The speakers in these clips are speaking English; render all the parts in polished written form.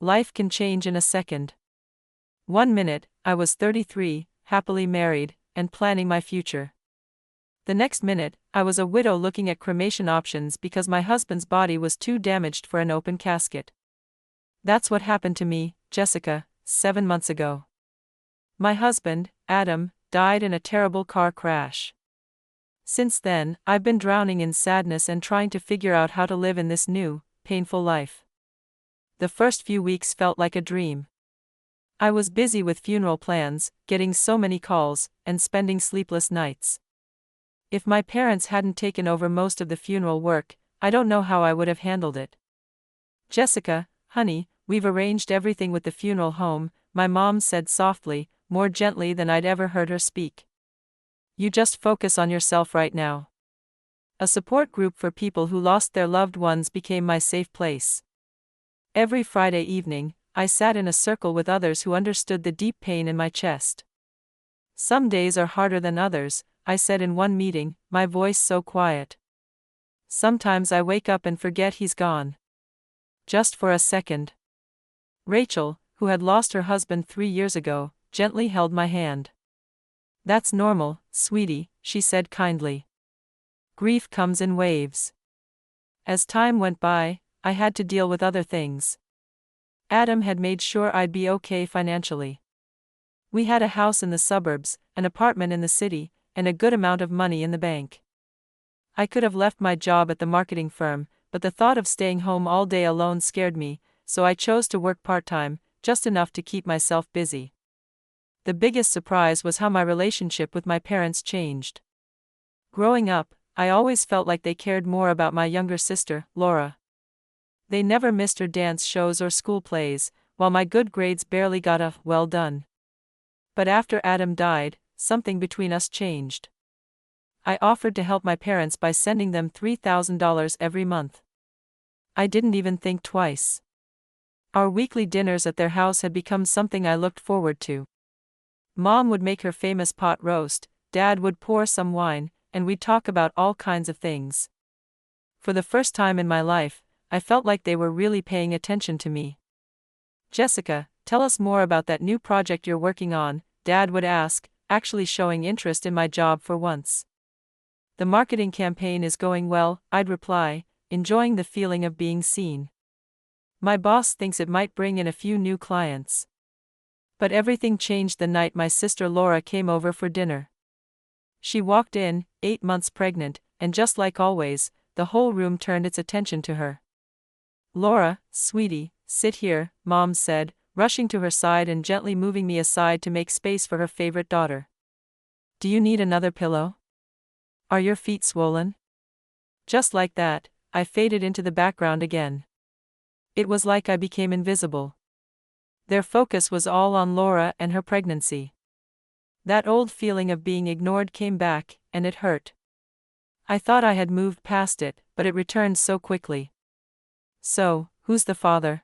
Life can change in a second. One minute, I was 33, happily married, and planning my future. The next minute, I was a widow looking at cremation options because my husband's body was too damaged for an open casket. That's what happened to me, Jessica, 7 months ago. My husband, Adam, died in a terrible car crash. Since then, I've been drowning in sadness and trying to figure out how to live in this new, painful life. The first few weeks felt like a dream. I was busy with funeral plans, getting so many calls, and spending sleepless nights. If my parents hadn't taken over most of the funeral work, I don't know how I would have handled it. Jessica, honey, we've arranged everything with the funeral home, my mom said softly, more gently than I'd ever heard her speak. You just focus on yourself right now. A support group for people who lost their loved ones became my safe place. Every Friday evening, I sat in a circle with others who understood the deep pain in my chest. Some days are harder than others, I said in one meeting, my voice so quiet. Sometimes I wake up and forget he's gone. Just for a second. Rachel, who had lost her husband 3 years ago, gently held my hand. That's normal, sweetie, she said kindly. Grief comes in waves. As time went by, I had to deal with other things. Adam had made sure I'd be okay financially. We had a house in the suburbs, an apartment in the city, and a good amount of money in the bank. I could have left my job at the marketing firm, but the thought of staying home all day alone scared me, so I chose to work part-time, just enough to keep myself busy. The biggest surprise was how my relationship with my parents changed. Growing up, I always felt like they cared more about my younger sister, Laura. They never missed her dance shows or school plays, while my good grades barely got a well done. But after Adam died, something between us changed. I offered to help my parents by sending them $3,000 every month. I didn't even think twice. Our weekly dinners at their house had become something I looked forward to. Mom would make her famous pot roast, Dad would pour some wine, and we'd talk about all kinds of things. For the first time in my life, I felt like they were really paying attention to me. Jessica, tell us more about that new project you're working on, Dad would ask, actually showing interest in my job for once. The marketing campaign is going well, I'd reply, enjoying the feeling of being seen. My boss thinks it might bring in a few new clients. But everything changed the night my sister Laura came over for dinner. She walked in, 8 months pregnant, and just like always, the whole room turned its attention to her. Laura, sweetie, sit here, Mom said, rushing to her side and gently moving me aside to make space for her favorite daughter. Do you need another pillow? Are your feet swollen? Just like that, I faded into the background again. It was like I became invisible. Their focus was all on Laura and her pregnancy. That old feeling of being ignored came back, and it hurt. I thought I had moved past it, but it returned so quickly. So, who's the father?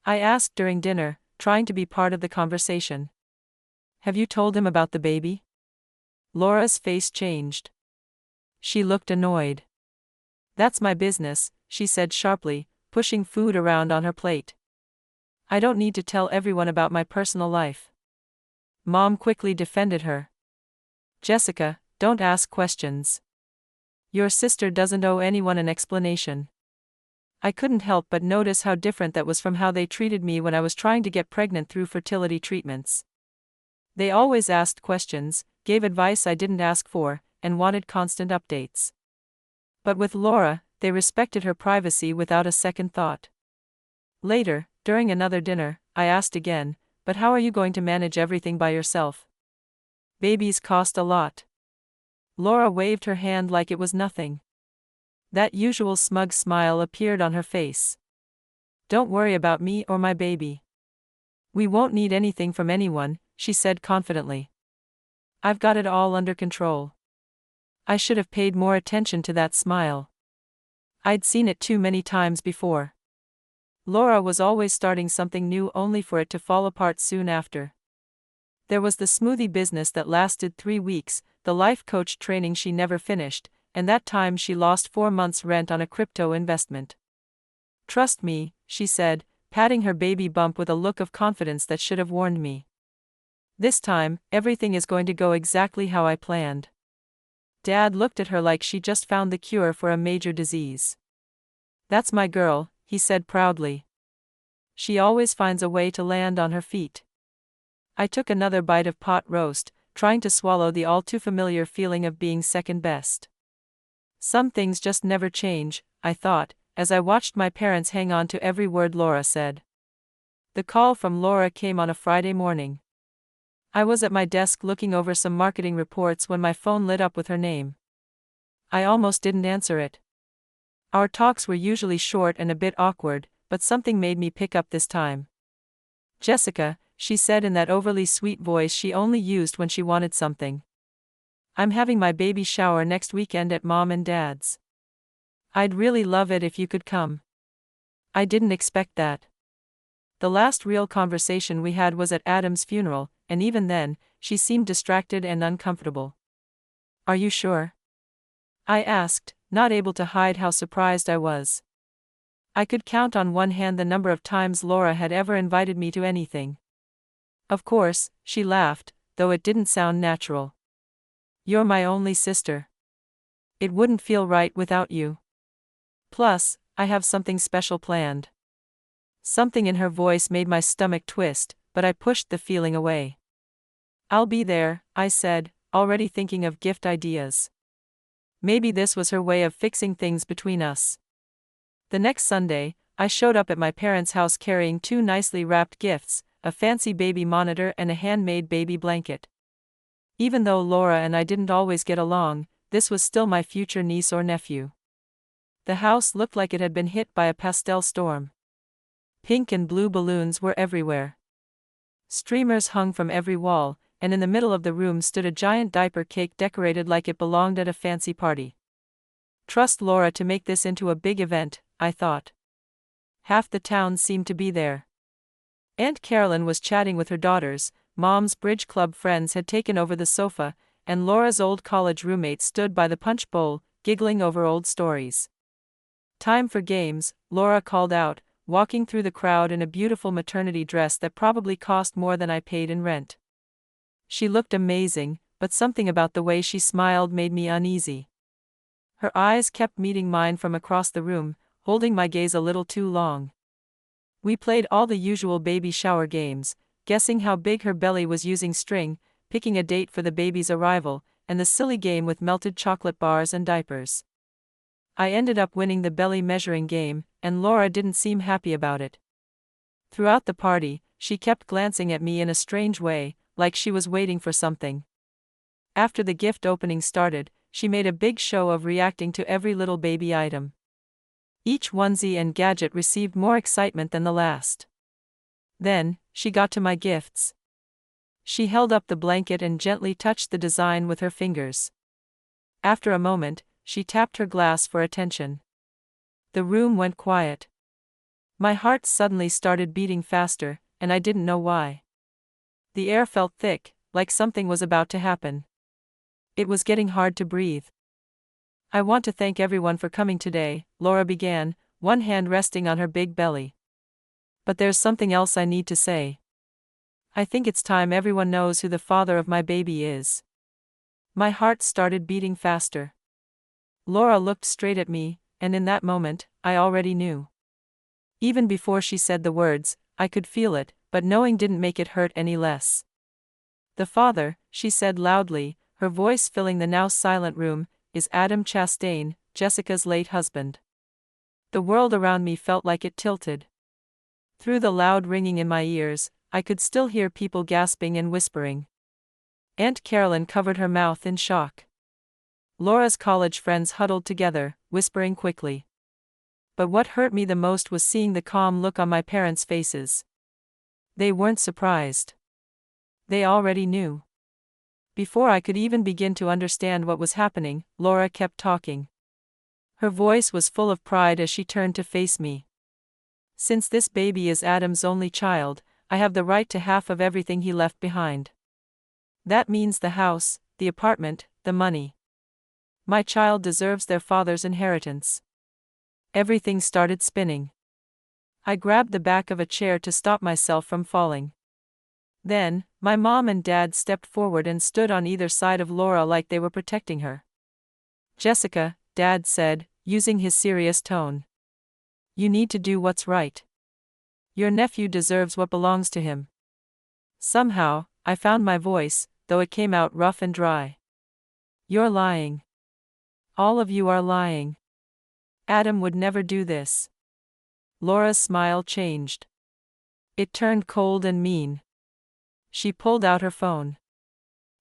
I asked during dinner, trying to be part of the conversation. Have you told him about the baby? Laura's face changed. She looked annoyed. That's my business, she said sharply, pushing food around on her plate. I don't need to tell everyone about my personal life. Mom quickly defended her. Jessica, don't ask questions. Your sister doesn't owe anyone an explanation. I couldn't help but notice how different that was from how they treated me when I was trying to get pregnant through fertility treatments. They always asked questions, gave advice I didn't ask for, and wanted constant updates. But with Laura, they respected her privacy without a second thought. Later, during another dinner, I asked again, but how are you going to manage everything by yourself? Babies cost a lot. Laura waved her hand like it was nothing. That usual smug smile appeared on her face. Don't worry about me or my baby. We won't need anything from anyone, she said confidently. I've got it all under control. I should have paid more attention to that smile. I'd seen it too many times before. Laura was always starting something new only for it to fall apart soon after. There was the smoothie business that lasted 3 weeks, the life coach training she never finished, and that time she lost 4 months' rent on a crypto investment. Trust me, she said, patting her baby bump with a look of confidence that should have warned me. This time, everything is going to go exactly how I planned. Dad looked at her like she just found the cure for a major disease. That's my girl, he said proudly. She always finds a way to land on her feet. I took another bite of pot roast, trying to swallow the all-too-familiar feeling of being second best. Some things just never change, I thought, as I watched my parents hang on to every word Laura said. The call from Laura came on a Friday morning. I was at my desk looking over some marketing reports when my phone lit up with her name. I almost didn't answer it. Our talks were usually short and a bit awkward, but something made me pick up this time. Jessica, she said in that overly sweet voice she only used when she wanted something. I'm having my baby shower next weekend at Mom and Dad's. I'd really love it if you could come. I didn't expect that. The last real conversation we had was at Adam's funeral, and even then, she seemed distracted and uncomfortable. Are you sure? I asked, not able to hide how surprised I was. I could count on one hand the number of times Laura had ever invited me to anything. Of course, she laughed, though it didn't sound natural. You're my only sister. It wouldn't feel right without you. Plus, I have something special planned. Something in her voice made my stomach twist, but I pushed the feeling away. I'll be there, I said, already thinking of gift ideas. Maybe this was her way of fixing things between us. The next Sunday, I showed up at my parents' house carrying 2 nicely wrapped gifts, a fancy baby monitor and a handmade baby blanket. Even though Laura and I didn't always get along, this was still my future niece or nephew. The house looked like it had been hit by a pastel storm. Pink and blue balloons were everywhere. Streamers hung from every wall, and in the middle of the room stood a giant diaper cake decorated like it belonged at a fancy party. Trust Laura to make this into a big event, I thought. Half the town seemed to be there. Aunt Carolyn was chatting with her daughters, Mom's bridge club friends had taken over the sofa, and Laura's old college roommate stood by the punch bowl, giggling over old stories. Time for games, Laura called out, walking through the crowd in a beautiful maternity dress that probably cost more than I paid in rent. She looked amazing, but something about the way she smiled made me uneasy. Her eyes kept meeting mine from across the room, holding my gaze a little too long. We played all the usual baby shower games, guessing how big her belly was using string, picking a date for the baby's arrival, and the silly game with melted chocolate bars and diapers. I ended up winning the belly measuring game, and Laura didn't seem happy about it. Throughout the party, she kept glancing at me in a strange way, like she was waiting for something. After the gift opening started, she made a big show of reacting to every little baby item. Each onesie and gadget received more excitement than the last. Then, she got to my gifts. She held up the blanket and gently touched the design with her fingers. After a moment, she tapped her glass for attention. The room went quiet. My heart suddenly started beating faster, and I didn't know why. The air felt thick, like something was about to happen. It was getting hard to breathe. I want to thank everyone for coming today, Laura began, one hand resting on her big belly. But there's something else I need to say. I think it's time everyone knows who the father of my baby is. My heart started beating faster. Laura looked straight at me, and in that moment, I already knew. Even before she said the words, I could feel it, but knowing didn't make it hurt any less. The father, she said loudly, her voice filling the now silent room, is Adam Chastain, Jessica's late husband. The world around me felt like it tilted. Through the loud ringing in my ears, I could still hear people gasping and whispering. Aunt Carolyn covered her mouth in shock. Laura's college friends huddled together, whispering quickly. But what hurt me the most was seeing the calm look on my parents' faces. They weren't surprised. They already knew. Before I could even begin to understand what was happening, Laura kept talking. Her voice was full of pride as she turned to face me. Since this baby is Adam's only child, I have the right to half of everything he left behind. That means the house, the apartment, the money. My child deserves their father's inheritance. Everything started spinning. I grabbed the back of a chair to stop myself from falling. Then, my mom and dad stepped forward and stood on either side of Laura like they were protecting her. "Jessica," Dad said, using his serious tone. "You need to do what's right. Your nephew deserves what belongs to him." Somehow, I found my voice, though it came out rough and dry. "You're lying. All of you are lying. Adam would never do this." Laura's smile changed. It turned cold and mean. She pulled out her phone.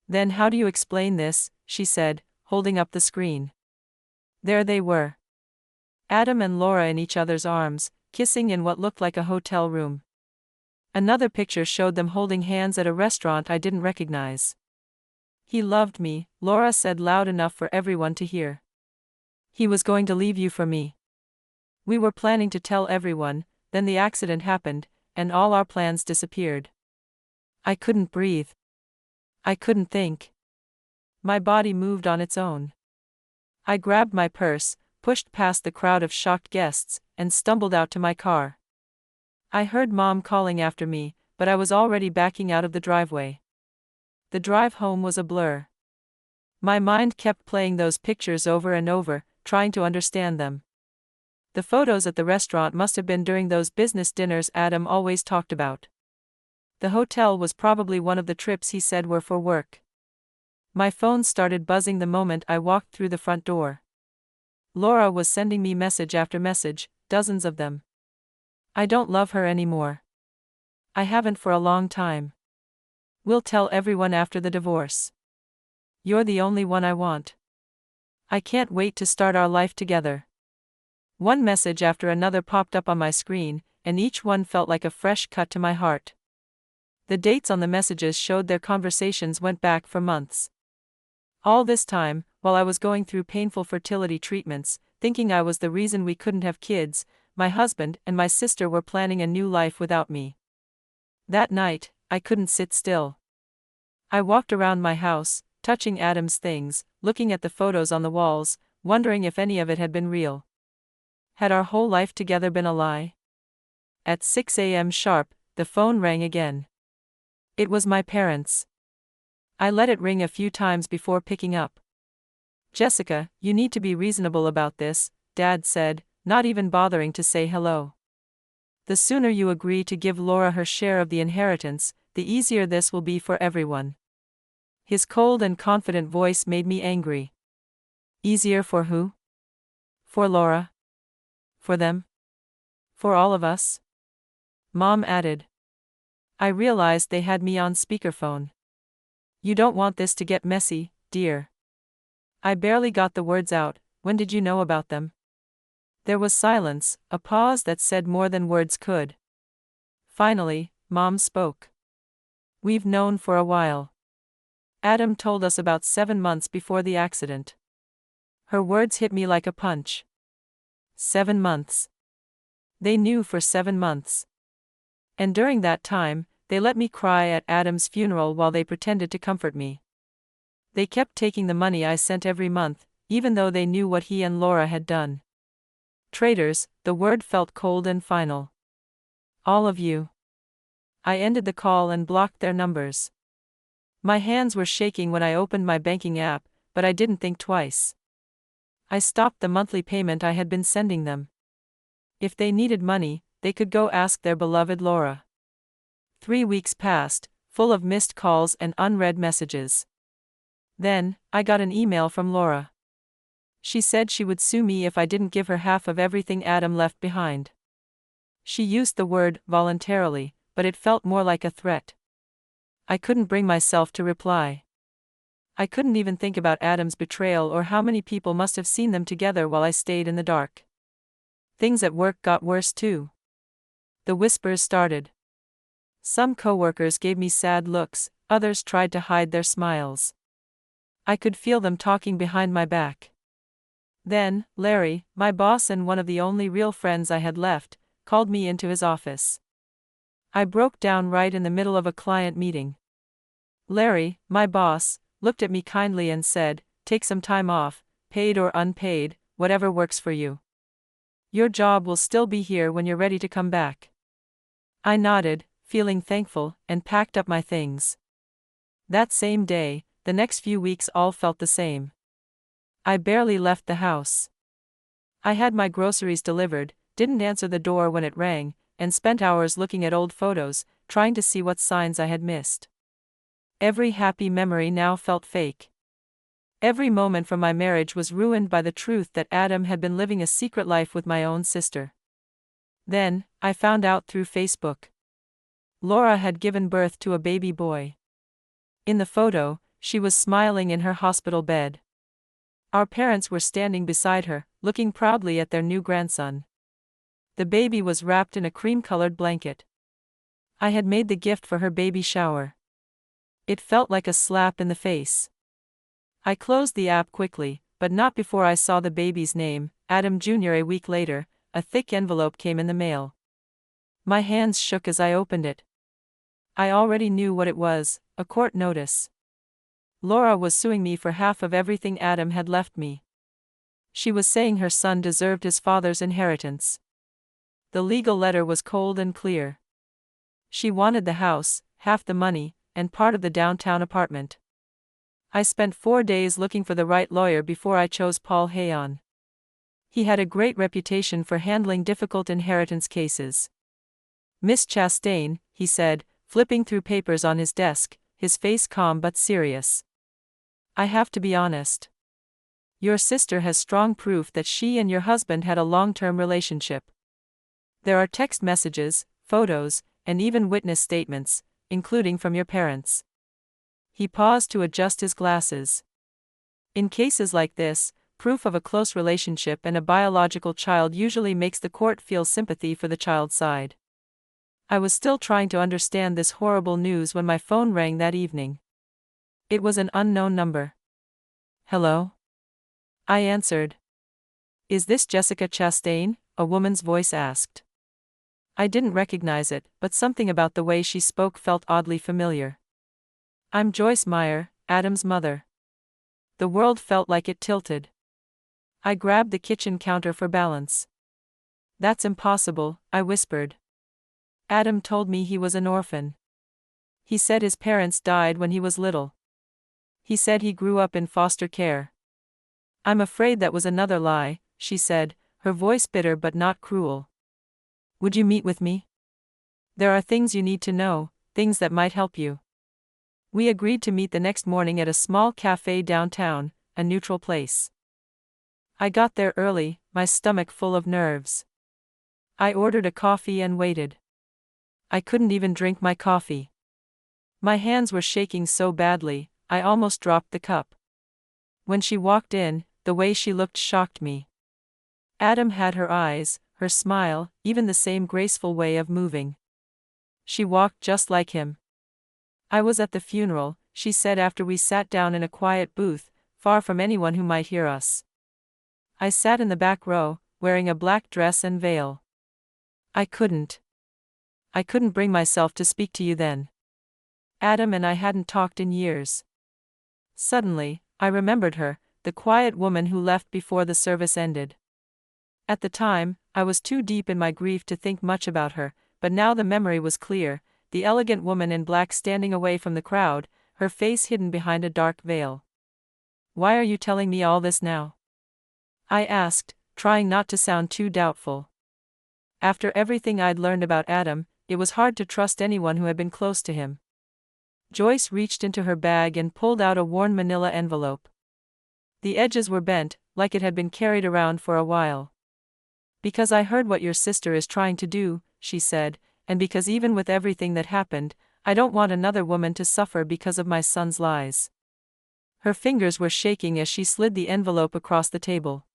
"Then how do you explain this?" she said, holding up the screen. There they were. Adam and Laura in each other's arms, kissing in what looked like a hotel room. Another picture showed them holding hands at a restaurant I didn't recognize. "He loved me," Laura said loud enough for everyone to hear. "He was going to leave you for me. We were planning to tell everyone, then the accident happened, and all our plans disappeared. I couldn't breathe. I couldn't think. My body moved on its own. I grabbed my purse, pushed past the crowd of shocked guests, and stumbled out to my car. I heard Mom calling after me, but I was already backing out of the driveway. The drive home was a blur. My mind kept playing those pictures over and over, trying to understand them. The photos at the restaurant must have been during those business dinners Adam always talked about. The hotel was probably one of the trips he said were for work. My phone started buzzing the moment I walked through the front door. Laura was sending me message after message, dozens of them. "I don't love her anymore. I haven't for a long time. We'll tell everyone after the divorce. You're the only one I want. I can't wait to start our life together." One message after another popped up on my screen, and each one felt like a fresh cut to my heart. The dates on the messages showed their conversations went back for months. All this time, while I was going through painful fertility treatments, thinking I was the reason we couldn't have kids, my husband and my sister were planning a new life without me. That night, I couldn't sit still. I walked around my house, touching Adam's things, looking at the photos on the walls, wondering if any of it had been real. Had our whole life together been a lie? At 6 a.m. sharp, the phone rang again. It was my parents. I let it ring a few times before picking up. "Jessica, you need to be reasonable about this," Dad said, not even bothering to say hello. "The sooner you agree to give Laura her share of the inheritance, the easier this will be for everyone." His cold and confident voice made me angry. Easier for who? For Laura? For them? For all of us? Mom added. I realized they had me on speakerphone. "You don't want this to get messy, dear." I barely got the words out. "When did you know about them?" There was silence, a pause that said more than words could. Finally, Mom spoke. "We've known for a while. Adam told us about 7 months before the accident." Her words hit me like a punch. 7 months. They knew for 7 months. And during that time, they let me cry at Adam's funeral while they pretended to comfort me. They kept taking the money I sent every month, even though they knew what he and Laura had done. Traitors, the word felt cold and final. All of you. I ended the call and blocked their numbers. My hands were shaking when I opened my banking app, but I didn't think twice. I stopped the monthly payment I had been sending them. If they needed money, they could go ask their beloved Laura. 3 weeks passed, full of missed calls and unread messages. Then, I got an email from Laura. She said she would sue me if I didn't give her half of everything Adam left behind. She used the word voluntarily, but it felt more like a threat. I couldn't bring myself to reply. I couldn't even think about Adam's betrayal or how many people must have seen them together while I stayed in the dark. Things at work got worse too. The whispers started. Some coworkers gave me sad looks, others tried to hide their smiles. I could feel them talking behind my back. Then, Larry, my boss and one of the only real friends I had left, called me into his office. I broke down right in the middle of a client meeting. Larry, my boss, looked at me kindly and said, "Take some time off, paid or unpaid, whatever works for you. Your job will still be here when you're ready to come back. I nodded, feeling thankful, and packed up my things. That same day, the next few weeks all felt the same. I barely left the house. I had my groceries delivered, didn't answer the door when it rang, and spent hours looking at old photos, trying to see what signs I had missed. Every happy memory now felt fake. Every moment from my marriage was ruined by the truth that Adam had been living a secret life with my own sister. Then, I found out through Facebook. Laura had given birth to a baby boy. In the photo, she was smiling in her hospital bed. Our parents were standing beside her, looking proudly at their new grandson. The baby was wrapped in a cream-colored blanket. I had made the gift for her baby shower. It felt like a slap in the face. I closed the app quickly, but not before I saw the baby's name, Adam Jr. A week later, a thick envelope came in the mail. My hands shook as I opened it. I already knew what it was, a court notice. Laura was suing me for half of everything Adam had left me. She was saying her son deserved his father's inheritance. The legal letter was cold and clear. She wanted the house, half the money, and part of the downtown apartment. I spent 4 days looking for the right lawyer before I chose Paul Hayon. He had a great reputation for handling difficult inheritance cases. "Miss Chastain," he said, flipping through papers on his desk, his face calm but serious. "I have to be honest. Your sister has strong proof that she and your husband had a long-term relationship. There are text messages, photos, and even witness statements, including from your parents." He paused to adjust his glasses. In cases like this, proof of a close relationship and a biological child usually makes the court feel sympathy for the child's side. I was still trying to understand this horrible news when my phone rang that evening. It was an unknown number. "Hello?" I answered. "Is this Jessica Chastain?" a woman's voice asked. I didn't recognize it, but something about the way she spoke felt oddly familiar. "I'm Joyce Meyer, Adam's mother." The world felt like it tilted. I grabbed the kitchen counter for balance. "That's impossible," I whispered. "Adam told me he was an orphan. He said his parents died when he was little. He said he grew up in foster care." "I'm afraid that was another lie," she said, her voice bitter but not cruel. "Would you meet with me? There are things you need to know, things that might help you." We agreed to meet the next morning at a small cafe downtown, a neutral place. I got there early, my stomach full of nerves. I ordered a coffee and waited. I couldn't even drink my coffee. My hands were shaking so badly, I almost dropped the cup. When she walked in, the way she looked shocked me. Adam had her eyes, her smile, even the same graceful way of moving. She walked just like him. "I was at the funeral," she said after we sat down in a quiet booth, far from anyone who might hear us. I sat in the back row, wearing a black dress and veil. I couldn't bring myself to speak to you then. Adam and I hadn't talked in years. Suddenly, I remembered her, the quiet woman who left before the service ended. At the time, I was too deep in my grief to think much about her, but now the memory was clear, the elegant woman in black standing away from the crowd, her face hidden behind a dark veil. "Why are you telling me all this now?" I asked, trying not to sound too doubtful. After everything I'd learned about Adam, it was hard to trust anyone who had been close to him. Joyce reached into her bag and pulled out a worn manila envelope. The edges were bent, like it had been carried around for a while. "Because I heard what your sister is trying to do," she said, "and because even with everything that happened, I don't want another woman to suffer because of my son's lies." Her fingers were shaking as she slid the envelope across the table.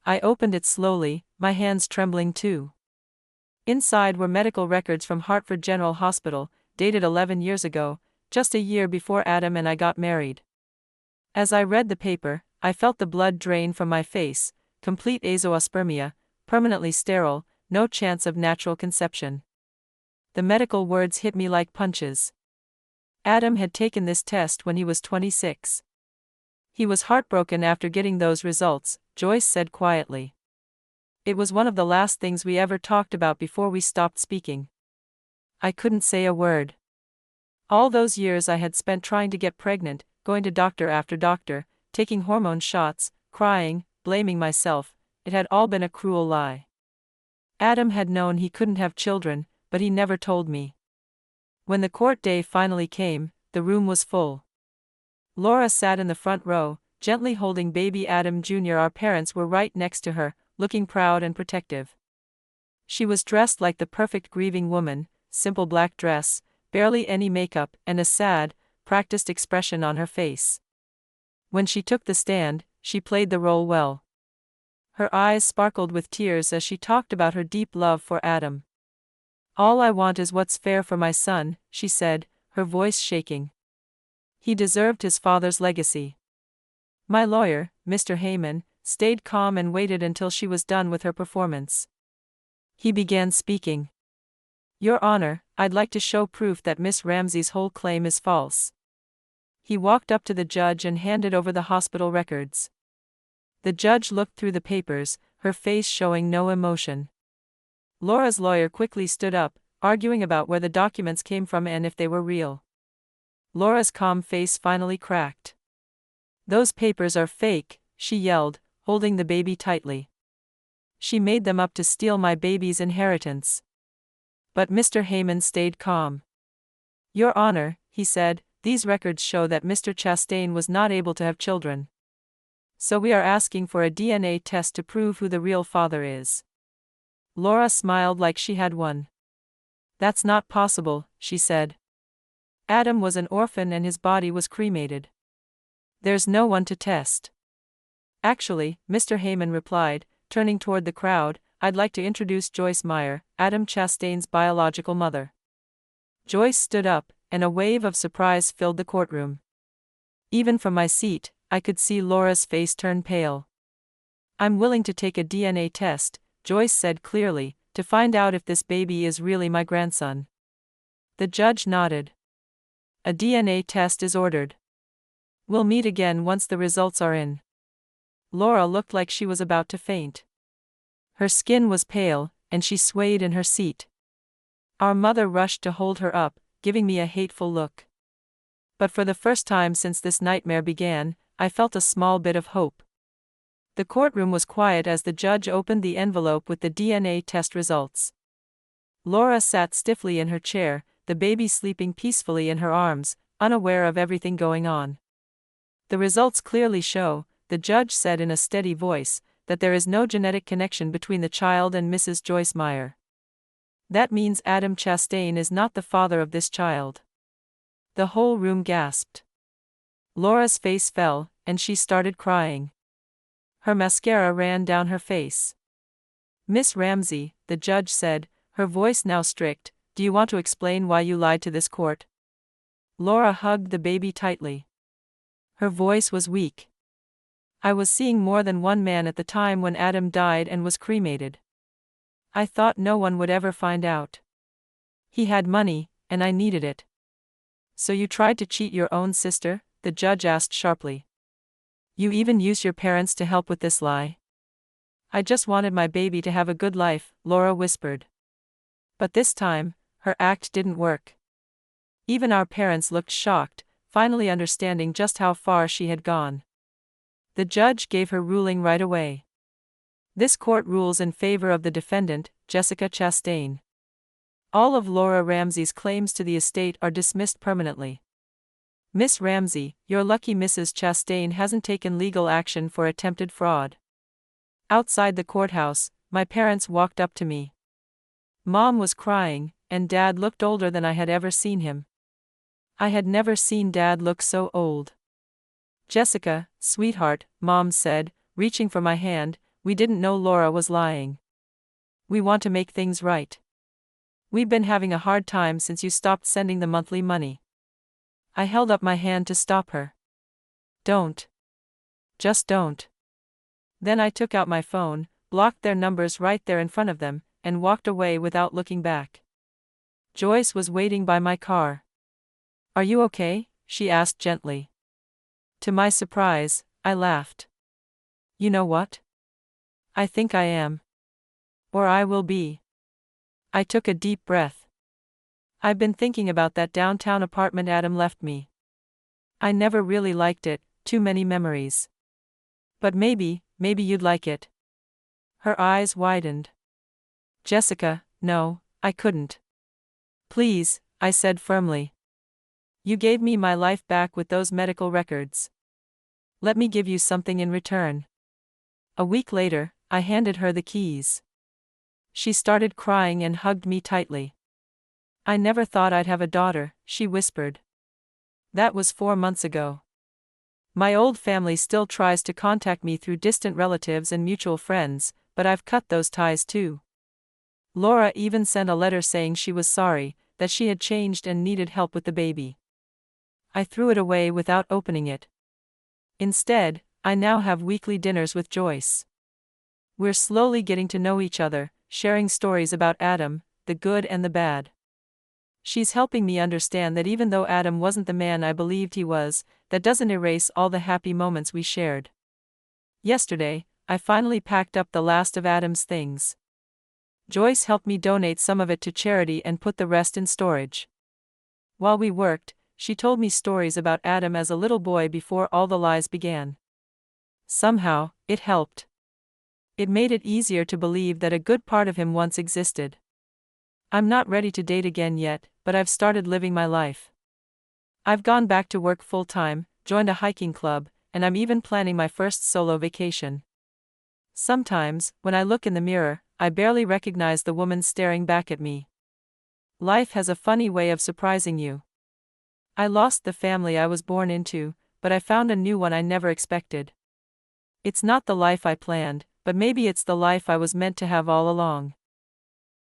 I opened it slowly, my hands trembling too. Inside were medical records from Hartford General Hospital, dated 11 years ago, just a year before Adam and I got married. As I read the paper, I felt the blood drain from my face, complete azoospermia, permanently sterile, no chance of natural conception. The medical words hit me like punches. Adam had taken this test when he was 26. He was heartbroken after getting those results, Joyce said quietly. It was one of the last things we ever talked about before we stopped speaking. I couldn't say a word. All those years I had spent trying to get pregnant, going to doctor after doctor, taking hormone shots, crying, blaming myself, it had all been a cruel lie. Adam had known he couldn't have children, but he never told me. When the court day finally came, the room was full. Laura sat in the front row, gently holding baby Adam Jr. Our parents were right next to her, looking proud and protective. She was dressed like the perfect grieving woman, simple black dress, barely any makeup, and a sad, practiced expression on her face. When she took the stand, she played the role well. Her eyes sparkled with tears as she talked about her deep love for Adam. "All I want is what's fair for my son," she said, her voice shaking. "He deserved his father's legacy." My lawyer, Mr. Heyman, stayed calm and waited until she was done with her performance. He began speaking. "Your Honor, I'd like to show proof that Miss Ramsey's whole claim is false." He walked up to the judge and handed over the hospital records. The judge looked through the papers, her face showing no emotion. Laura's lawyer quickly stood up, arguing about where the documents came from and if they were real. Laura's calm face finally cracked. "Those papers are fake," she yelled, holding the baby tightly. "She made them up to steal my baby's inheritance." But Mr. Heyman stayed calm. "Your Honor," he said, "these records show that Mr. Chastain was not able to have children. So we are asking for a DNA test to prove who the real father is." Laura smiled like she had won. "That's not possible," she said. "Adam was an orphan and his body was cremated. There's no one to test." "Actually," Mr. Heyman replied, turning toward the crowd, "I'd like to introduce Joyce Meyer, Adam Chastain's biological mother." Joyce stood up, and a wave of surprise filled the courtroom. Even from my seat, I could see Laura's face turn pale. "I'm willing to take a DNA test," Joyce said clearly, "to find out if this baby is really my grandson." The judge nodded. "A DNA test is ordered. We'll meet again once the results are in." Laura looked like she was about to faint. Her skin was pale, and she swayed in her seat. Our mother rushed to hold her up, giving me a hateful look. But for the first time since this nightmare began, I felt a small bit of hope. The courtroom was quiet as the judge opened the envelope with the DNA test results. Laura sat stiffly in her chair, the baby sleeping peacefully in her arms, unaware of everything going on. "The results clearly show," the judge said in a steady voice, "that there is no genetic connection between the child and Mrs. Joyce Meyer. That means Adam Chastain is not the father of this child." The whole room gasped. Laura's face fell, and she started crying. Her mascara ran down her face. "Miss Ramsey," the judge said, her voice now strict, "do you want to explain why you lied to this court?" Laura hugged the baby tightly. Her voice was weak. "I was seeing more than one man at the time when Adam died and was cremated. I thought no one would ever find out. He had money, and I needed it." "So you tried to cheat your own sister?" the judge asked sharply. "You even used your parents to help with this lie?" "I just wanted my baby to have a good life," Laura whispered. But this time, her act didn't work. Even our parents looked shocked, finally understanding just how far she had gone. The judge gave her ruling right away. "This court rules in favor of the defendant, Jessica Chastain. All of Laura Ramsey's claims to the estate are dismissed permanently. Miss Ramsey, you're lucky Mrs. Chastain hasn't taken legal action for attempted fraud." Outside the courthouse, my parents walked up to me. Mom was crying, and Dad looked older than I had ever seen him. I had never seen Dad look so old. "Jessica, sweetheart," Mom said, reaching for my hand, "we didn't know Laura was lying. We want to make things right. We've been having a hard time since you stopped sending the monthly money." I held up my hand to stop her. "Don't. Just don't." Then I took out my phone, blocked their numbers right there in front of them, and walked away without looking back. Joyce was waiting by my car. "Are you okay?" she asked gently. To my surprise, I laughed. "You know what? I think I am." Or I will be. I took a deep breath. I've been thinking about that downtown apartment Adam left me. I never really liked it, too many memories. But maybe you'd like it. Her eyes widened. Jessica, no, I couldn't. Please, I said firmly. You gave me my life back with those medical records. Let me give you something in return. A week later, I handed her the keys. She started crying and hugged me tightly. I never thought I'd have a daughter, she whispered. That was 4 months ago. My old family still tries to contact me through distant relatives and mutual friends, but I've cut those ties too. Laura even sent a letter saying she was sorry, that she had changed and needed help with the baby. I threw it away without opening it. Instead, I now have weekly dinners with Joyce. We're slowly getting to know each other, sharing stories about Adam, the good and the bad. She's helping me understand that even though Adam wasn't the man I believed he was, that doesn't erase all the happy moments we shared. Yesterday, I finally packed up the last of Adam's things. Joyce helped me donate some of it to charity and put the rest in storage. While we worked, she told me stories about Adam as a little boy before all the lies began. Somehow, it helped. It made it easier to believe that a good part of him once existed. I'm not ready to date again yet, but I've started living my life. I've gone back to work full-time, joined a hiking club, and I'm even planning my first solo vacation. Sometimes, when I look in the mirror, I barely recognize the woman staring back at me. Life has a funny way of surprising you. I lost the family I was born into, but I found a new one I never expected. It's not the life I planned, but maybe it's the life I was meant to have all along.